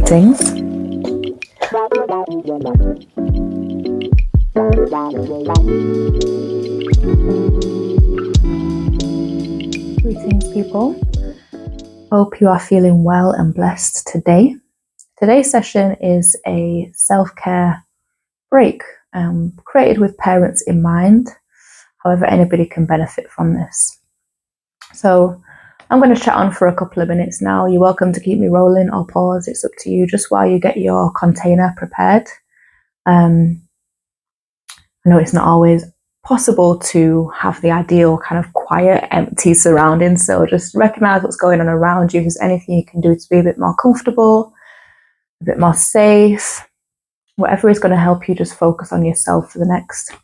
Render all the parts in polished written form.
Greetings. Greetings, people. Hope you are feeling well and blessed today. Today's session is a self-care break created with parents in mind. However, anybody can benefit from this. So I'm going to chat on for a couple of minutes now. You're welcome to keep me rolling or pause. It's up to you, just while you get your container prepared. I know it's not always possible to have the ideal kind of quiet, empty surroundings. So just recognize what's going on around you. If there's anything you can do to be a bit more comfortable, a bit more safe, whatever is going to help you just focus on yourself for the next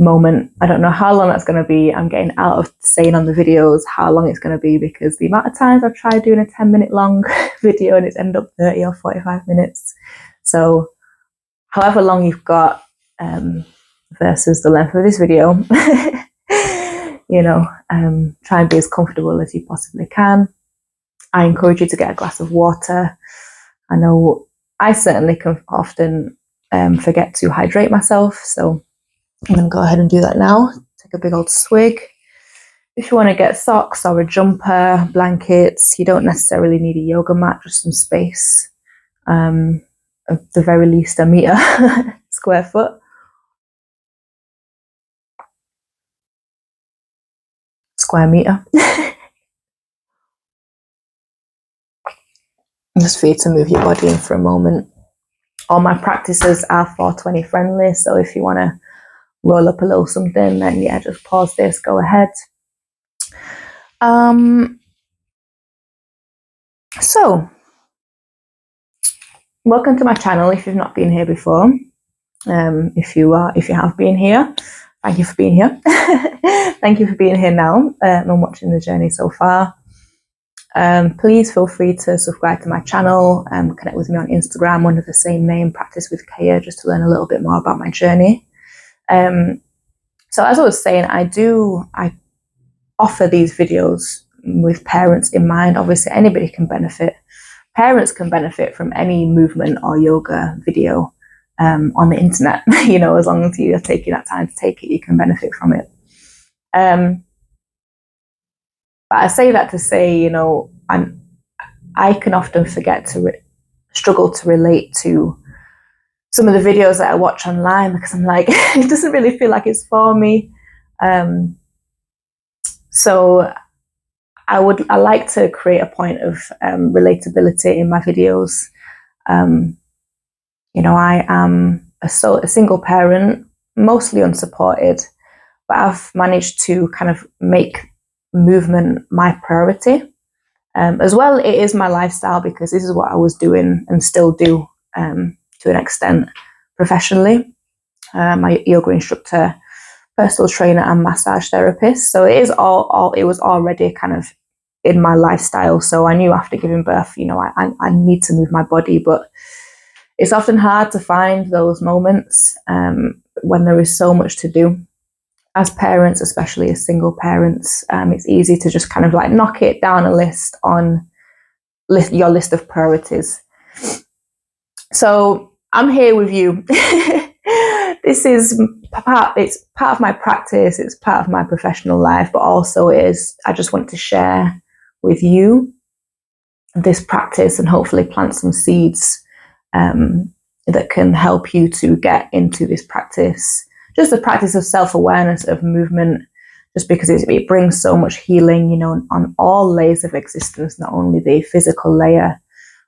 moment. I don't know how long that's going to be. I'm getting out of saying on the videos how long it's going to be, because the amount of times I've tried doing a 10-minute long video and it's ended up 30 or 45 minutes. So however long you've got versus the length of this video, try and be as comfortable as you possibly can. I encourage you to get a glass of water. I know I certainly can often forget to hydrate myself, so I'm going to go ahead and do that now. Take a big old swig. If you want to get socks or a jumper, blankets, you don't necessarily need a yoga mat, just some space. At the very least, a meter square foot. Square meter. Just for you to move your body in for a moment. All my practices are 420 friendly, so if you want to roll up a little something, then yeah, just pause this, go ahead. So welcome to my channel if you've not been here before. If you have been here, thank you for being here. Thank you for being here now and watching the journey so far. Please feel free to subscribe to my channel and connect with me on Instagram under the same name, Practice with Kaya, just to learn a little bit more about my journey. So as I was saying, I offer these videos with parents in mind. Obviously, anybody can benefit. Parents can benefit from any movement or yoga video on the internet. As long as you are taking that time to take it, you can benefit from it. But I say that to say, I can often forget to struggle to relate to some of the videos that I watch online, because I'm like, it doesn't really feel like it's for me. So I like to create a point of relatability in my videos. I am a single parent, mostly unsupported, but I've managed to kind of make movement my priority. As well, it is my lifestyle, because this is what I was doing and still do to an extent professionally. My yoga instructor, personal trainer and massage therapist. So it was already kind of in my lifestyle. So I knew after giving birth, I need to move my body, but it's often hard to find those moments when there is so much to do. As parents, especially as single parents, it's easy to just kind of like knock it down a list on your list of priorities. So I'm here with you. This is it's part of my practice, it's part of my professional life, but also I just want to share with you this practice and hopefully plant some seeds that can help you to get into this practice. Just the practice of self-awareness, of movement, just because it brings so much healing, on all layers of existence, not only the physical layer,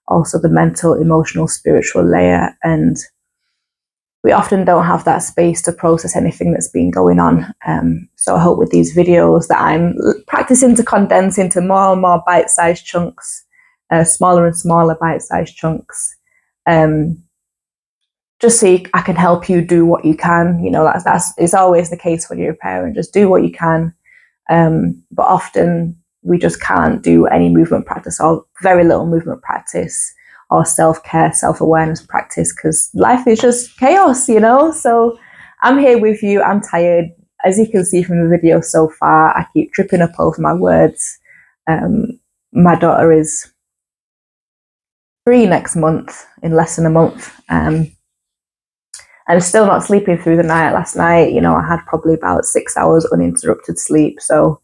also the mental, emotional, spiritual layer. And we often don't have that space to process anything that's been going on. So I hope with these videos that I'm practicing to condense into more and more bite-sized chunks, smaller and smaller bite-sized chunks, just so I can help you do what you can. It's always the case when you're a parent. Just do what you can. But often we just can't do any movement practice, or very little movement practice, or self-care, self-awareness practice, because life is just chaos, So I'm here with you. I'm tired. As you can see from the video so far, I keep tripping up over my words. My daughter is 3 next month, in less than a month. And still not sleeping through the night. Last night, I had probably about 6 hours uninterrupted sleep. So,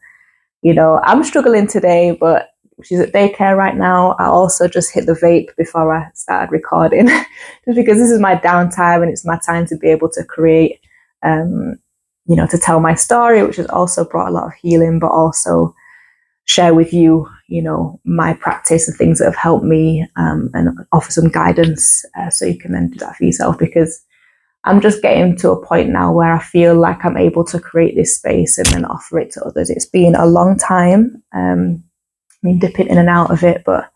I'm struggling today, but she's at daycare right now. I also just hit the vape before I started recording, just because this is my downtime and it's my time to be able to create, to tell my story, which has also brought a lot of healing, but also share with you, my practice and things that have helped me, and offer some guidance, so you can then do that for yourself, because I'm just getting to a point now where I feel like I'm able to create this space and then offer it to others. It's been a long time, dipping in and out of it, but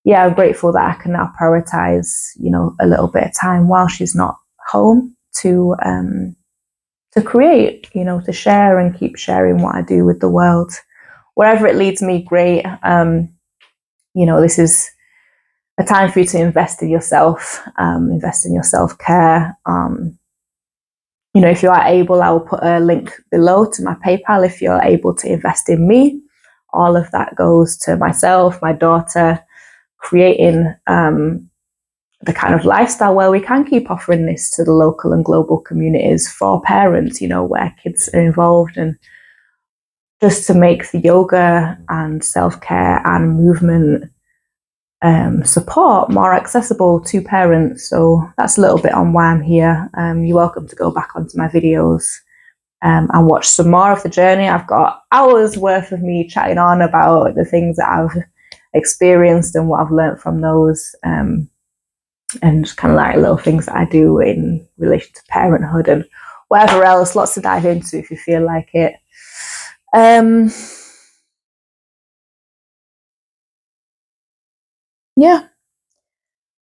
yeah, I'm grateful that I can now prioritize, a little bit of time while she's not home to create, to share and keep sharing what I do with the world. Wherever it leads me, great. This is a time for you to invest in yourself, invest in your self-care. If you are able, I will put a link below to my PayPal if you're able to invest in me. All of that goes to myself, my daughter, creating the kind of lifestyle where we can keep offering this to the local and global communities for parents, where kids are involved, and just to make the yoga and self-care and movement support more accessible to parents. So that's a little bit on why I'm here. You're welcome to go back onto my videos and watch some more of the journey. I've got hours worth of me chatting on about the things that I've experienced and what I've learned from those, and just kind of like little things that I do in relation to parenthood and whatever else. Lots to dive into if you feel like it. Yeah, I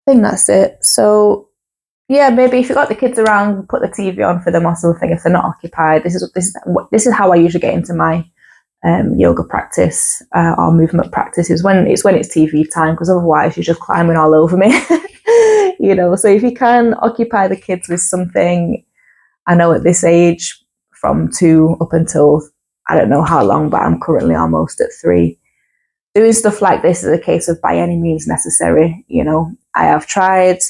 think that's it. So yeah, maybe if you've got the kids around, put the TV on for them or something if they're not occupied. This is how I usually get into my yoga practice, or movement practice, is when it's TV time, because otherwise you're just climbing all over me. So if you can occupy the kids with something, I know at this age, from 2 up until I don't know how long, but I'm currently almost at 3. Doing stuff like this is a case of by any means necessary. I have tried.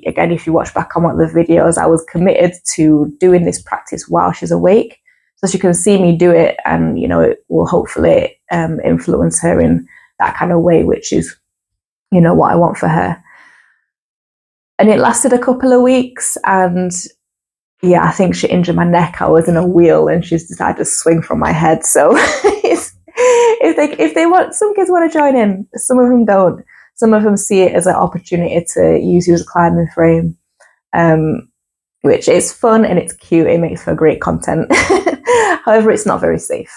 Again, if you watch back on one of the videos, I was committed to doing this practice while she's awake, so she can see me do it, and it will hopefully influence her in that kind of way, which is what I want for her. And it lasted a couple of weeks, and yeah, I think she injured my neck. I was in a wheel and she's decided to swing from my head. So if they want, some kids want to join in, some of them don't. Some of them see it as an opportunity to use you as a climbing frame, which is fun and it's cute. It makes for great content. However, it's not very safe.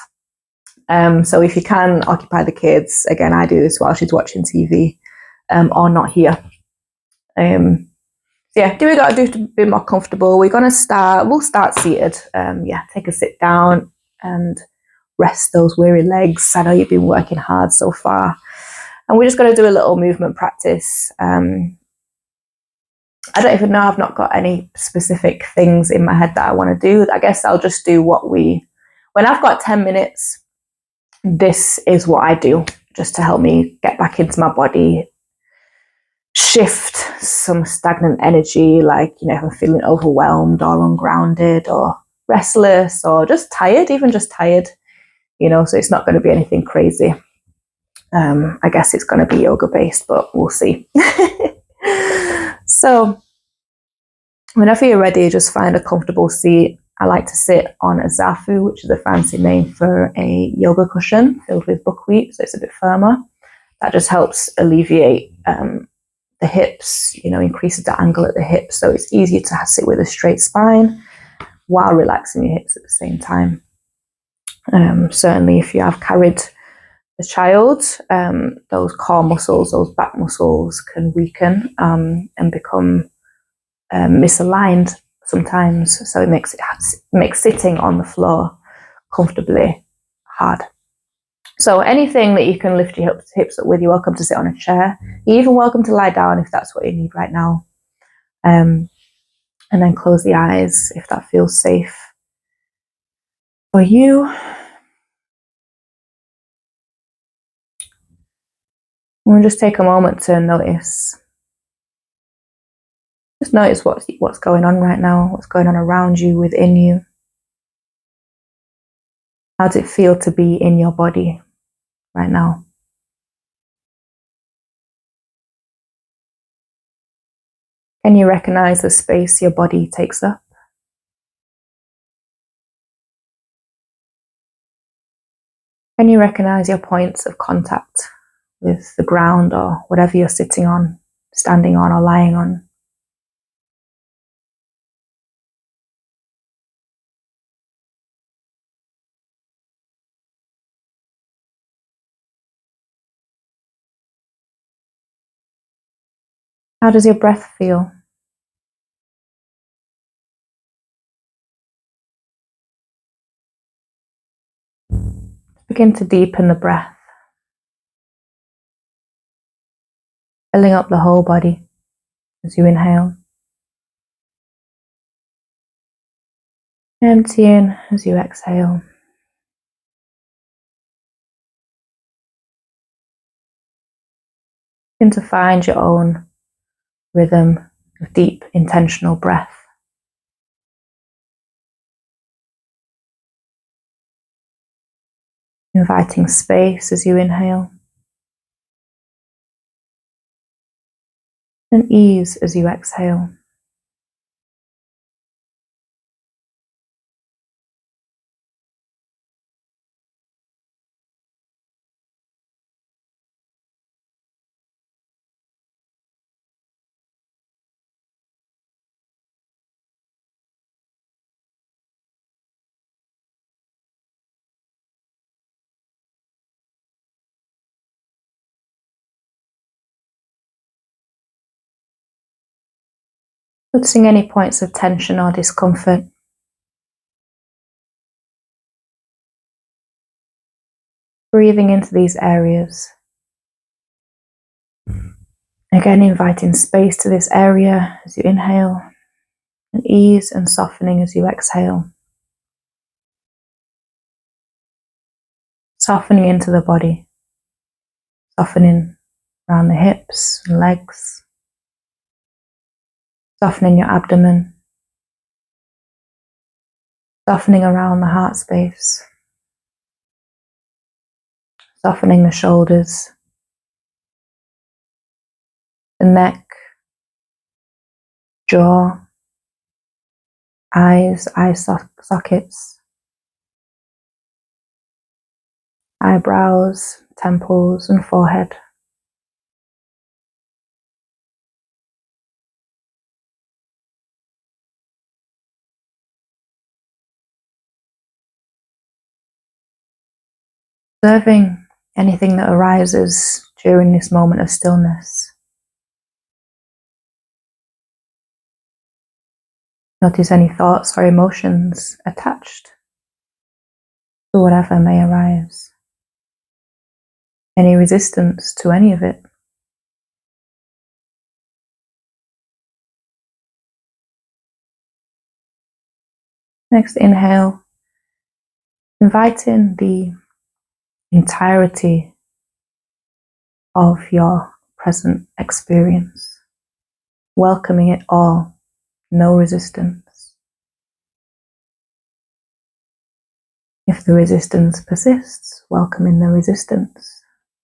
So if you can occupy the kids, again, I do this while she's watching TV, or not here. Yeah, do we got to do to be more comfortable? We'll start seated. Take a sit down and rest those weary legs. I know you've been working hard so far. And we're just going to do a little movement practice. I don't even know, I've not got any specific things in my head that I want to do. I guess I'll just do when I've got 10 minutes, this is what I do, just to help me get back into my body, shift some stagnant energy, like, if I'm feeling overwhelmed or ungrounded or restless or just tired, even just tired, so it's not going to be anything crazy. I guess it's going to be yoga based, but we'll see. So whenever you're ready, just find a comfortable seat. I like to sit on a zafu, which is a fancy name for a yoga cushion filled with buckwheat, so it's a bit firmer. That just helps alleviate the hips, increases the angle at the hips, so it's easier to sit with a straight spine while relaxing your hips at the same time. Certainly if you have carried a child, those core muscles, those back muscles can weaken and become misaligned sometimes, so it makes sitting on the floor comfortably hard. So anything that you can lift your hips up with, you're welcome to sit on a chair. You're even welcome to lie down if that's what you need right now. And then close the eyes if that feels safe for you. We'll just take a moment to notice Just notice what's going on right now, what's going on around you, within you. How does it feel to be in your body right now? Can you recognize the space your body takes up? Can you recognize your points of contact with the ground or whatever you're sitting on, standing on, or lying on? How does your breath feel? Begin to deepen the breath, filling up the whole body as you inhale. Emptying as you exhale. Begin to find your own rhythm of deep, intentional breath. Inviting space as you inhale, and ease as you exhale. Noticing any points of tension or discomfort. Breathing into these areas. Again, inviting space to this area as you inhale, and ease and softening as you exhale. Softening into the body, softening around the hips and legs, softening your abdomen, softening around the heart space, softening the shoulders, the neck, jaw, eyes, eye sockets, eyebrows, temples, and forehead. Observing anything that arises during this moment of stillness. Notice any thoughts or emotions attached to whatever may arise. Any resistance to any of it. Next, inhale, inviting the entirety of your present experience, welcoming it all, no resistance. If the resistance persists, welcoming the resistance.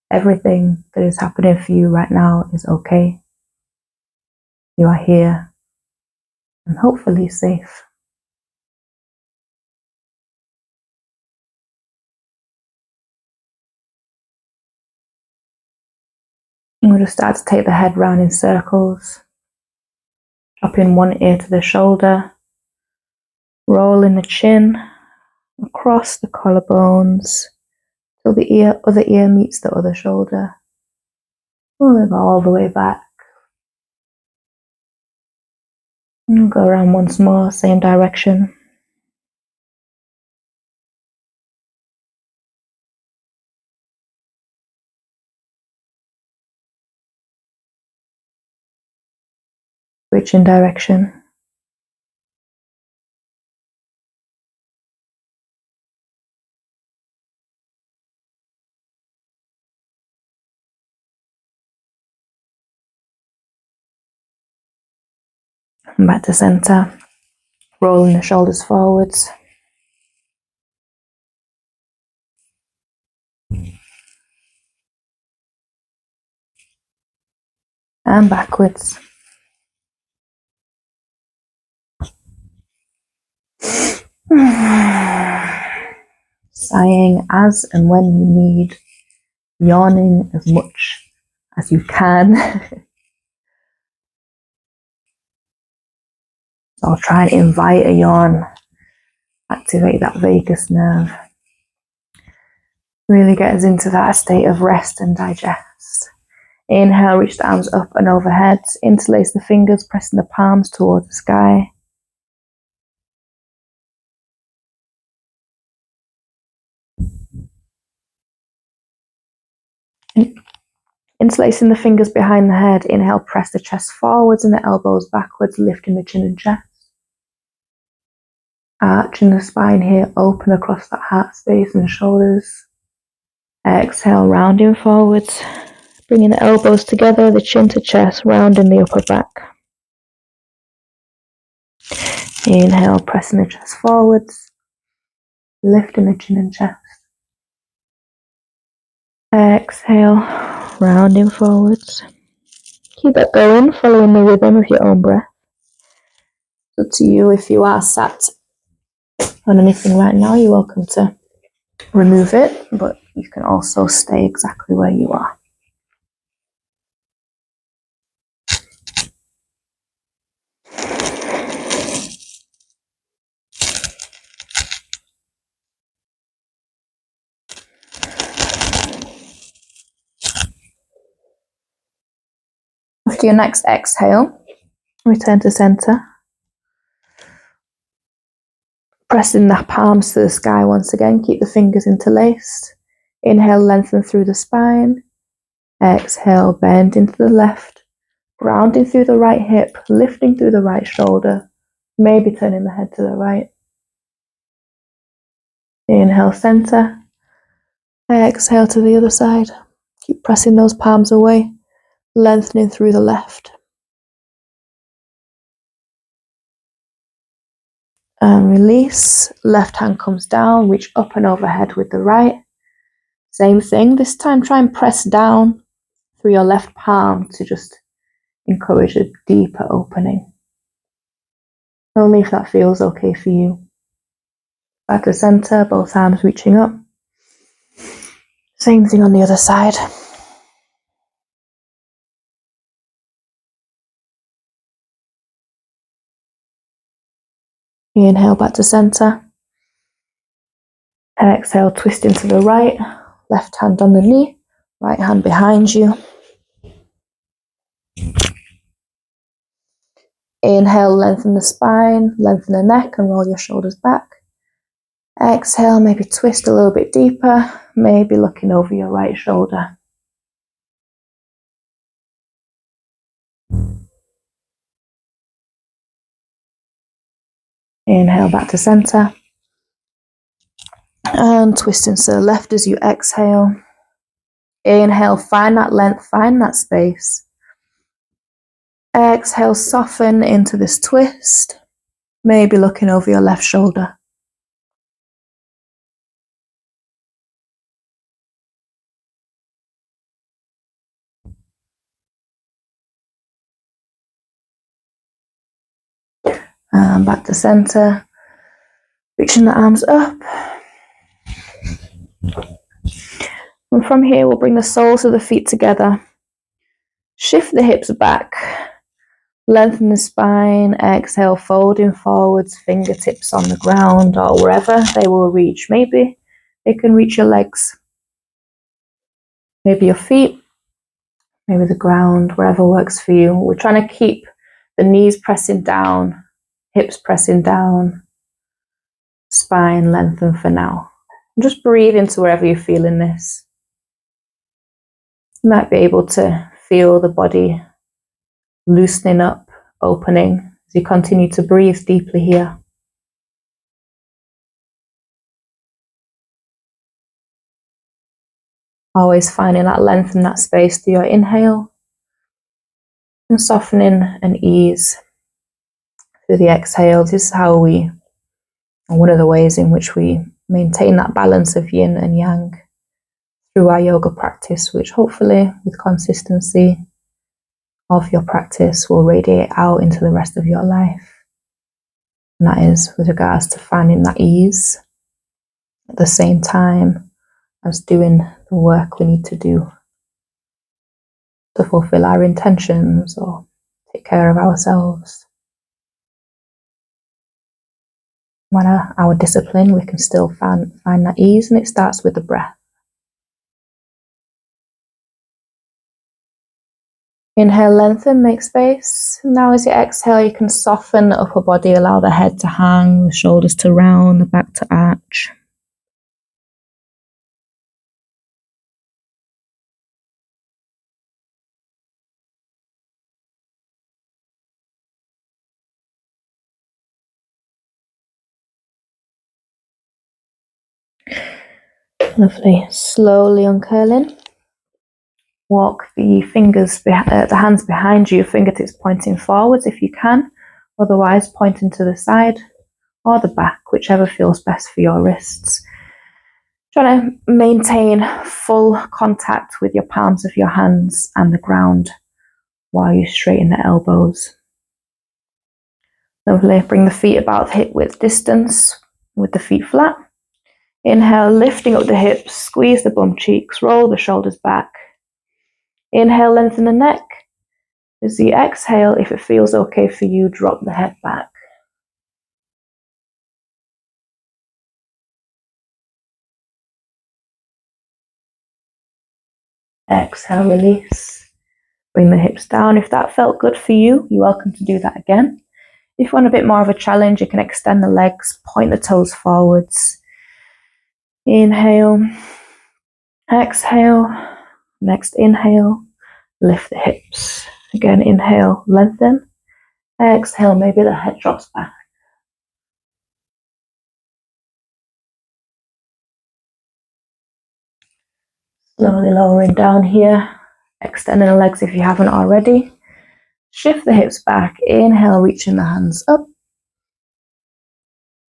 Everything that is happening for you right now is okay. You are here and hopefully safe. And we'll just start to take the head round in circles, dropping one ear to the shoulder, rolling the chin across the collarbones till the other ear meets the other shoulder, rolling all the way back. And go around once more, same direction. Switching direction. And back to center. Rolling the shoulders forwards. And backwards. Sighing as and when you need. Yawning as much as you can. So I'll try and invite a yawn. Activate that vagus nerve. Really get us into that state of rest and digest. Inhale, reach the arms up and overhead. Interlace the fingers, pressing the palms towards the sky. Interlacing the fingers behind the head. Inhale, press the chest forwards and the elbows backwards, lifting the chin and chest. Arching the spine here, open across that heart space and shoulders. Exhale, rounding forwards. Bringing the elbows together, the chin to chest, rounding the upper back. Inhale, pressing the chest forwards, lifting the chin and chest. Exhale, rounding forwards. Keep that going, following the rhythm of your own breath. It's up to you. If you are sat on anything right now, you're welcome to remove it, but you can also stay exactly where you are. After your next exhale, return to center. Pressing the palms to the sky once again. Keep the fingers interlaced. Inhale, lengthen through the spine. Exhale, bend into the left. Grounding through the right hip, lifting through the right shoulder. Maybe turning the head to the right. Inhale, center. Exhale to the other side. Keep pressing those palms away. Lengthening through the left. And release. Left hand comes down, reach up and overhead with the right. Same thing. This time try and press down through your left palm to just encourage a deeper opening. Only if that feels okay for you. Back to center, both arms reaching up. Same thing on the other side. Inhale back to center. Exhale, twist into the right. Left hand on the knee, right hand behind you. Inhale, lengthen the spine, lengthen the neck and roll your shoulders back. Exhale, maybe twist a little bit deeper, maybe looking over your right shoulder. Inhale back to center. And twist into the left as you exhale. Inhale, find that length, find that space. Exhale, soften into this twist, maybe looking over your left shoulder. And back to center, reaching the arms up. And from here, we'll bring the soles of the feet together. Shift the hips back. Lengthen the spine. Exhale, folding forwards, fingertips on the ground or wherever they will reach. Maybe they can reach your legs. Maybe your feet. Maybe the ground, wherever works for you. We're trying to keep the knees pressing down, hips pressing down, spine lengthen for now. And just breathe into wherever you're feeling this. You might be able to feel the body loosening up, opening as you continue to breathe deeply here. Always finding that length and that space through your inhale and softening and ease through the exhale. This is how we, one of the ways in which we maintain that balance of yin and yang through our yoga practice, which hopefully with consistency of your practice will radiate out into the rest of your life. And that is with regards to finding that ease at the same time as doing the work we need to do to fulfill our intentions or take care of ourselves. When our discipline, we can still find that ease, and it starts with the breath. Inhale, lengthen, make space. Now as you exhale, you can soften the upper body, allow the head to hang, the shoulders to round, the back to arch. Lovely. Slowly uncurling. Walk the the hands behind you, fingertips pointing forwards if you can, otherwise pointing to the side or the back, whichever feels best for your wrists. Try to maintain full contact with your palms of your hands and the ground while you straighten the elbows. Lovely. Bring the feet about hip width distance with the feet flat. Inhale, lifting up the hips, squeeze the bum cheeks, roll the shoulders back. Inhale, lengthen the neck. As you exhale, if it feels okay for you, drop the head back. Exhale, release. Bring the hips down. If that felt good for you, you're welcome to do that again. If you want a bit more of a challenge, you can extend the legs, point the toes forwards. Inhale, exhale, next inhale, lift the hips. Again, inhale, lengthen. Exhale, maybe the head drops back. Slowly lowering down here, extending the legs if you haven't already. Shift the hips back, inhale, reaching the hands up.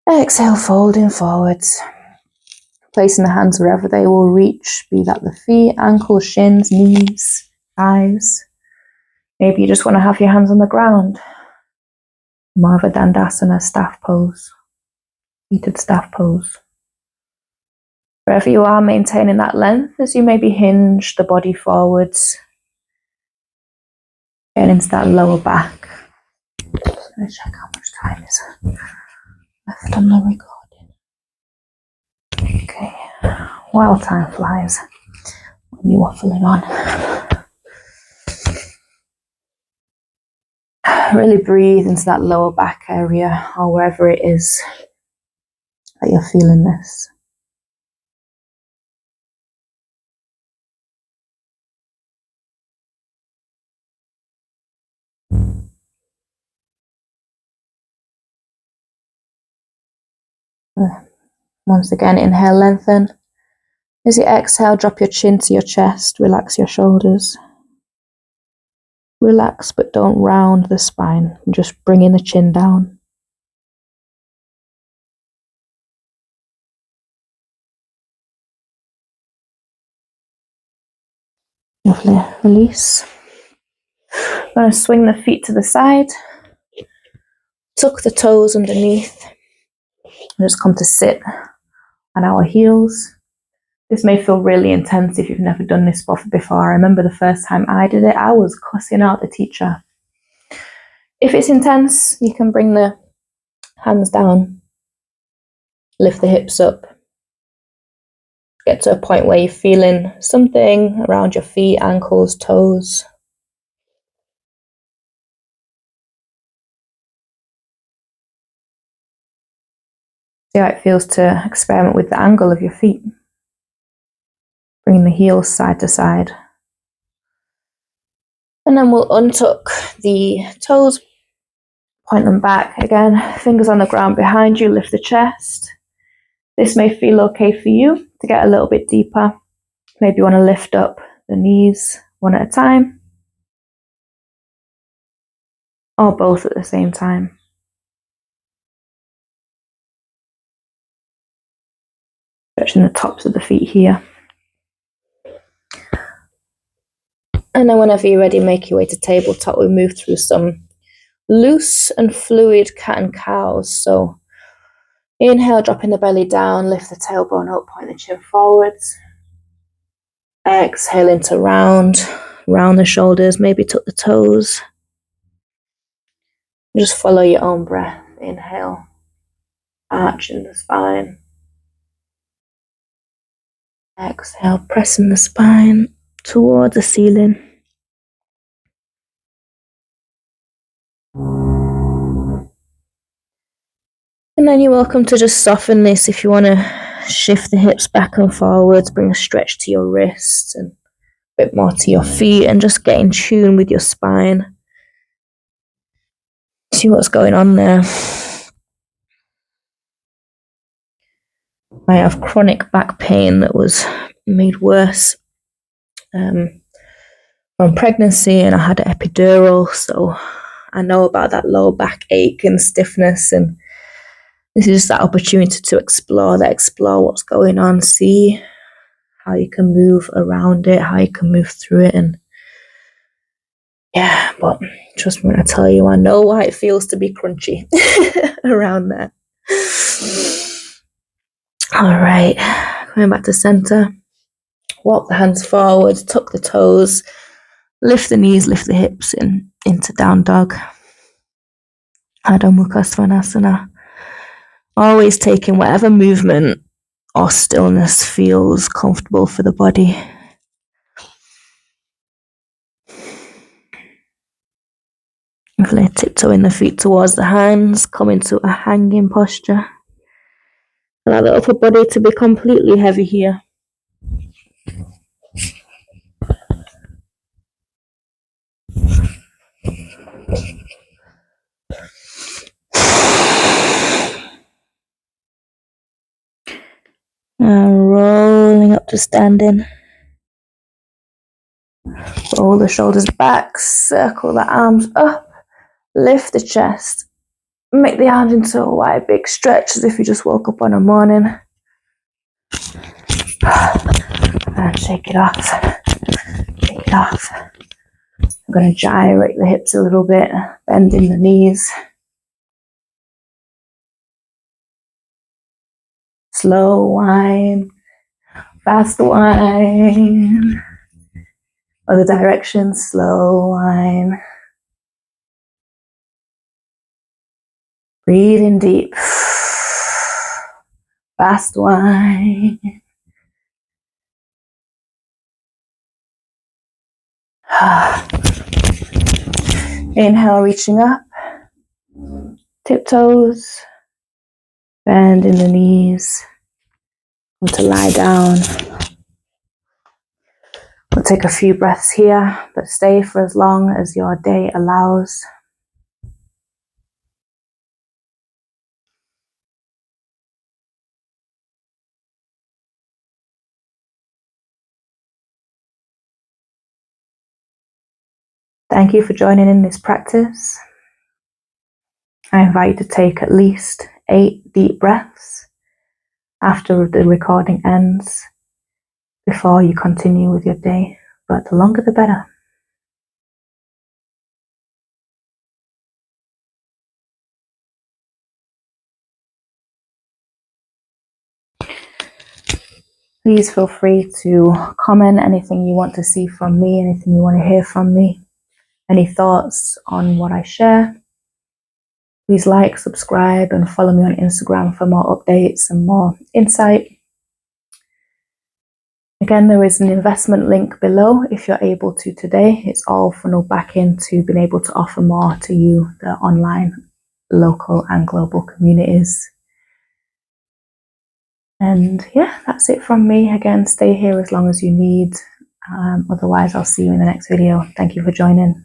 Exhale, folding forwards. Placing the hands wherever they will reach, be that the feet, ankles, shins, knees, thighs. Maybe you just want to have your hands on the ground. More of a dandasana, staff pose, seated staff pose. Wherever you are, maintaining that length as you maybe hinge the body forwards, getting into that lower back. Just going to check how much time is left on the recording. Okay, while time flies when you're waffling on. Really breathe into that lower back area or wherever it is that you're feeling this. Once again, inhale, lengthen. As you exhale, drop your chin to your chest, relax your shoulders. Relax, but don't round the spine. Just bringing the chin down. Lovely. Release. I'm going to swing the feet to the side. Tuck the toes underneath. And just come to sit on our heels. This may feel really intense if you've never done this before. I remember the first time I did it, I was cussing out the teacher. If it's intense, you can bring the hands down, lift the hips up, get to a point where you're feeling something around your feet, ankles, toes. See how it feels to experiment with the angle of your feet. Bringing the heels side to side. And then we'll untuck the toes, point them back again, fingers on the ground behind you, lift the chest. This may feel okay for you to get a little bit deeper. Maybe you want to lift up the knees one at a time, or both at the same time. Stretching the tops of the feet here. And then whenever you're ready, make your way to tabletop. We move through some loose and fluid cat and cows. So inhale, dropping the belly down, lift the tailbone up, point the chin forwards. Exhale into round the shoulders, maybe tuck the toes. Just follow your own breath. Inhale, arching the spine. Exhale, pressing the spine towards the ceiling. And then you're welcome to just soften this if you want to shift the hips back and forwards, bring a stretch to your wrists and a bit more to your feet, and just get in tune with your spine. See what's going on there. I have chronic back pain that was made worse from pregnancy, and I had an epidural, so I know about that low back ache and stiffness, and this is just that opportunity to explore what's going on, see how you can move around it, how you can move through it. And yeah, but trust me when I tell you, I know why it feels to be crunchy around there. All right, coming back to center. Walk the hands forward, tuck the toes, lift the knees, lift the hips into down dog. Adho Mukha Svanasana. Always taking whatever movement or stillness feels comfortable for the body. Really tiptoeing the feet towards the hands, come into a hanging posture. Allow the upper body to be completely heavy here. And rolling up to standing. Roll the shoulders back, circle the arms up, lift the chest. Make the arms into a wide, big stretch as if you just woke up on a morning. And shake it off. Shake it off. I'm going to gyrate the hips a little bit, bending the knees. Slow whine, fast whine. Other direction, slow whine. Breathing deep. Fast whine. Inhale, reaching up. Tiptoes. Bend in the knees. Come to lie down. We'll take a few breaths here, but stay for as long as your day allows. Thank you for joining in this practice. I invite you to take at least 8 deep breaths after the recording ends before you continue with your day, but the longer the better. Please feel free to comment anything you want to see from me, anything you want to hear from me, any thoughts on what I share. Please like, subscribe, and follow me on Instagram for more updates and more insight. Again, there is an investment link below if you're able to today. It's all funneled back into being able to offer more to you, the online, local, and global communities. And yeah, that's it from me. Again, stay here as long as you need. Otherwise, I'll see you in the next video. Thank you for joining.